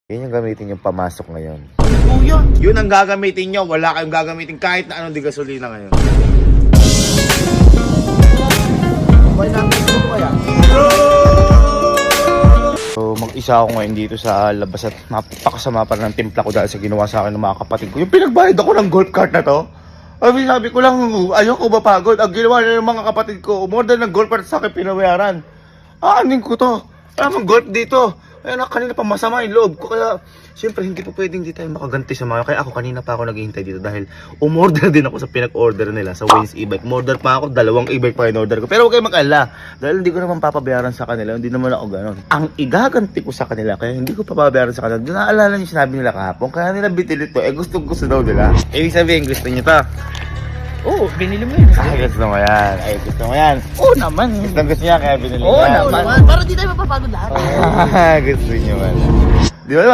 Yun yung gamitin yung pamasok ngayon. Kuya, yun ang gagamitin nyo. Wala kayong gagamitin kahit na anong di gasolina ngayon. Why natin ito kaya? So mag-isa ako ngayon dito sa labas at napakasama pa ng timpla ko dahil sa ginawa sa akin ng mga kapatid ko. Yung pinagbayad ako ng golf cart na to. Sabi ko lang, ayoko mapagod. Ang ginawa na ng mga kapatid ko, umorder ng golf cart sa akin pinabayaran. Aanin ko to. Alam mo, golf dito. Kaya kanina pa masama yung loob ko. Kaya, siyempre, hindi po pwedeng di tayo makaganti sa mga. Kaya ako kanina pa ako naghihintay dito dahil umorder din ako sa pinag-order nila sa Wayne's e-bike. Umorder pa ako, 2 e-bike pa in-order ko. Pero huwag kayo mag-alala. Dahil hindi ko naman papabayaran sa kanila. Hindi naman ako gano'n. Ang igaganti ko sa kanila, kaya hindi ko papabayaran sa kanila. Doon naalala niyo sinabi nila kahapon. Kaya nila bitilit to. Gusto daw nila. Ibig sabihin, gusto niyo to. Oo, binili mo yun. Gusto mo yan. Gusto mo yan. Oo naman. Gusto niya kaya binili Oo niya. naman. Para di tayo mapapagod lahat. Gusto niyo man. Di ba?